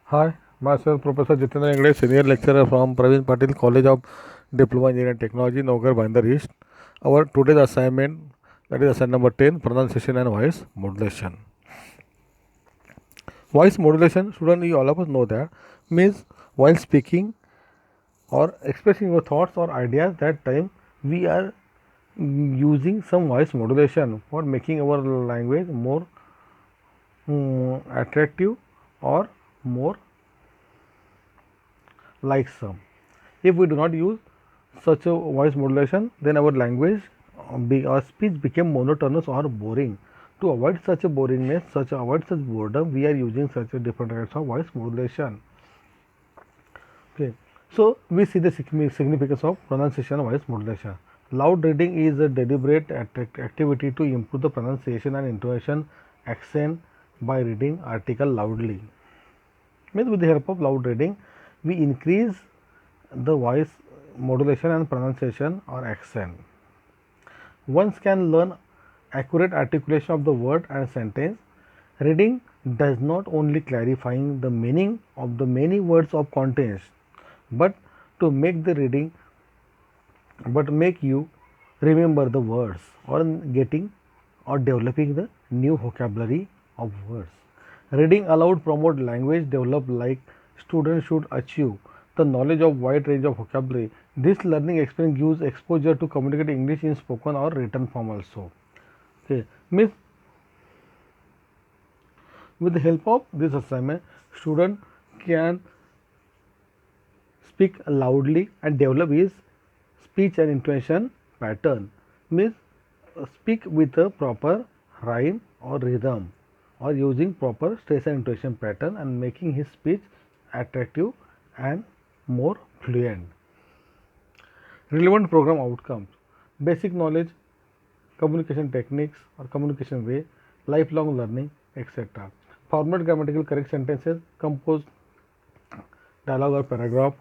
Hi, myself Professor Jitendra English, Senior Lecturer from Praveen Patil College of Diploma Engineering Technology, Nagar, Bandar East. Our today's assignment, that is assignment number 10, pronunciation and voice modulation. Voice modulation, student, you all of us know that, means while speaking or expressing your thoughts or ideas, that time we are using some voice modulation for making our language more attractive or more like some. If we do not use such a voice modulation, then our language, our speech became monotonous or boring. To avoid such a boringness, avoid such boredom, we are using such a different types of voice modulation. Okay, so we see the significance of pronunciation and voice modulation. Loud reading is a deliberate activity to improve the pronunciation and intonation accent by reading article loudly. Means with the help of loud reading, we increase the voice modulation and pronunciation or accent. One can learn accurate articulation of the word and sentence. Reading does not only clarifying the meaning of the many words of contents, but to make the reading, but make you remember the words or getting or developing the new vocabulary of words. Reading aloud promote language develop like students should achieve the knowledge of wide range of vocabulary. This learning experience gives exposure to communicate English in spoken or written form also. Okay, means with the help of this assignment, student can speak loudly and develop his speech and intonation pattern. Means speak with a proper rhyme or rhythm or using proper stress and intonation pattern and making his speech attractive and more fluent. Relevant program outcomes, basic knowledge, communication techniques or communication way, lifelong learning, etc. Format grammatical correct sentences, compose dialogue or paragraph,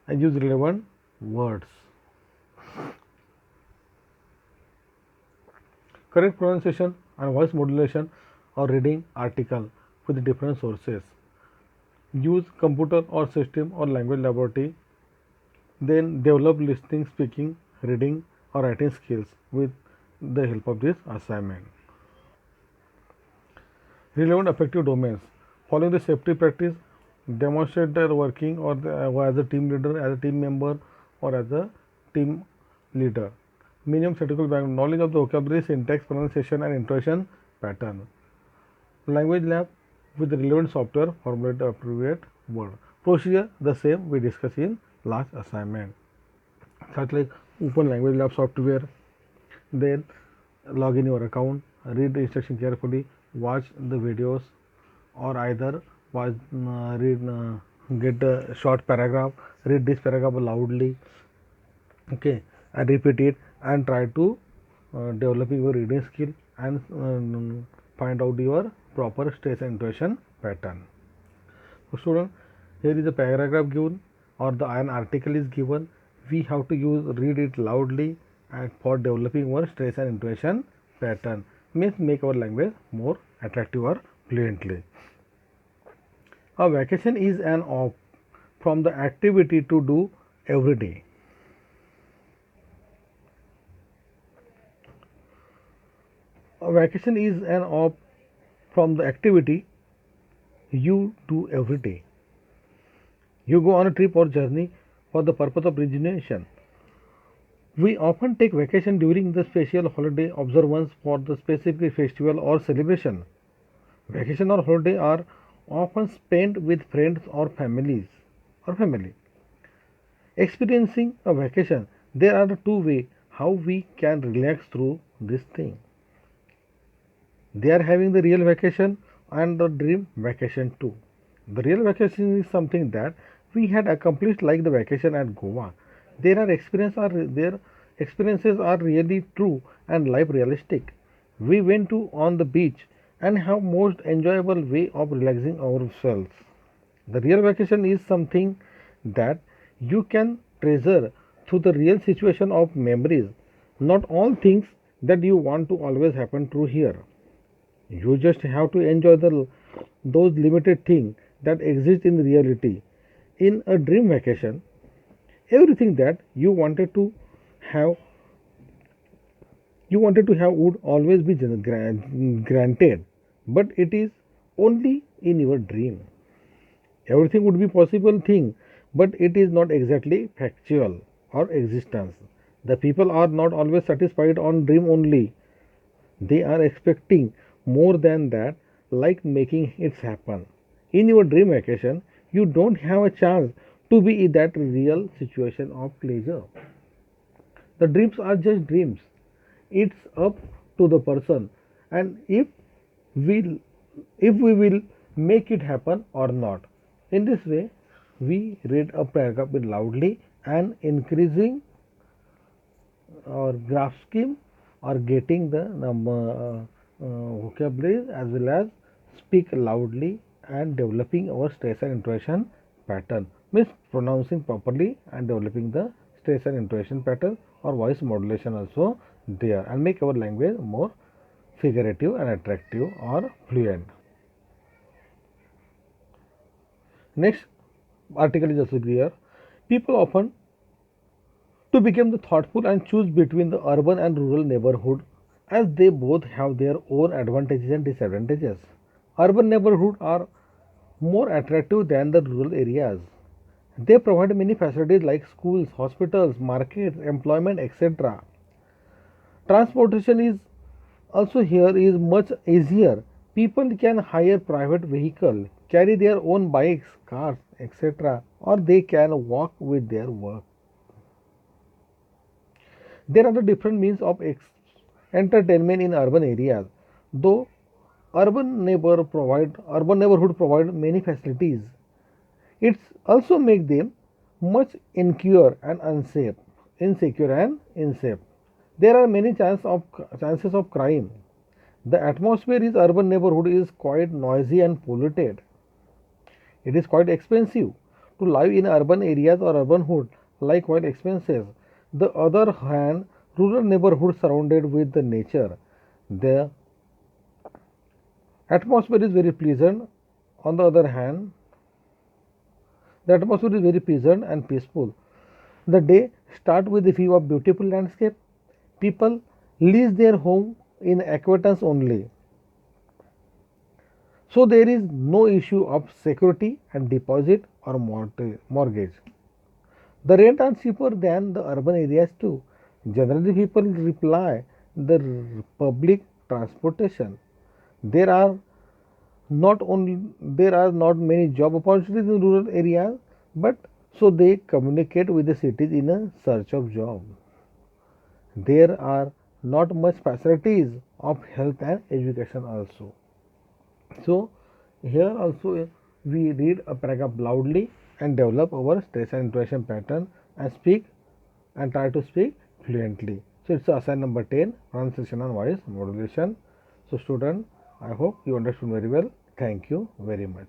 and use relevant words. Correct pronunciation and voice modulation or reading article with different sources. Use computer or system or language laboratory. Then develop listening, speaking, reading or writing skills with the help of this assignment. Relevant effective domains. Following the safety practice, demonstrate their working or as a team leader, as a team member or as a team leader. Minimum statistical background, knowledge of the vocabulary, syntax, pronunciation and intonation pattern. Language lab with the relevant software, formulate the appropriate word. Procedure the same we discussed in last assignment. Such like open language lab software, then log in your account, read the instruction carefully, watch the videos, or either watch, read, get a short paragraph, read this paragraph loudly, okay, and repeat it and try to developing your reading skill and find out your proper stress and intonation pattern. So student, here is a paragraph given or the an article is given. We have to read it loudly and for developing our stress and intonation pattern, means make our language more attractive or fluently. A vacation is an off from the activity to do every day. A vacation is an off from the activity you do every day. You go on a trip or journey for the purpose of rejuvenation. We often take vacation during the special holiday observance for the specific festival or celebration. Vacation or holiday are often spent with friends or families or family. Experiencing a vacation, there are two ways how we can relax through this thing. They are having the real vacation and the dream vacation too. The real vacation is something that we had accomplished like the vacation at Goa. Their experiences are really true and life realistic. We went to on the beach and have most enjoyable way of relaxing ourselves. The real vacation is something that you can treasure through the real situation of memories. Not all things that you want to always happen through here. You just have to enjoy those limited things that exist in reality. In a dream vacation, everything that have you wanted to have would always be granted, but it is only in your dream. Everything would be possible thing, but it is not exactly factual or existence. The people are not always satisfied on dream only. They are expecting more than that, like making it happen. In your dream vacation, you don't have a chance to be in that real situation of pleasure. The dreams are just dreams. It's up to the person, and we if we will make it happen or not. In this way, we read a paragraph loudly and increasing our graph scheme or getting the vocabulary as well as speak loudly and developing our stress and intonation pattern, means pronouncing properly and developing the stress and intonation pattern or voice modulation also there, and make our language more figurative and attractive or fluent. Next article is also clear. People often to become the thoughtful and choose between the urban and rural neighborhood, as they both have their own advantages and disadvantages. Urban neighborhoods are more attractive than the rural areas. They provide many facilities like schools, hospitals, markets, employment, etc. Transportation is also here is much easier. People can hire private vehicle, carry their own bikes, cars, etc., or they can walk with their work. There are the different means of entertainment in urban areas. Though urban neighborhood provide many facilities, it's also make them much insecure and unsafe. There are many chances of crime. The atmosphere in urban neighborhood is quite noisy and polluted. It is quite expensive to live in urban areas or urban hood, like quite expensive. The other hand, rural neighborhood surrounded with the nature. The atmosphere is very pleasant. On the other hand, the atmosphere is very pleasant and peaceful. The day start with a view of beautiful landscape. People lease their home in acquaintance only. So there is no issue of security and deposit or mortgage. The rent are cheaper than the urban areas too. Generally, people rely the public transportation. There are there are not many job opportunities in rural areas, but so they communicate with the cities in a search of job. There are not much facilities of health and education also. So here also we read a paragraph loudly and develop our stress and intonation pattern and speak and try to speak fluently. So it's assignment number 10, pronunciation and voice modulation. So student, I hope you understood very well. Thank you very much.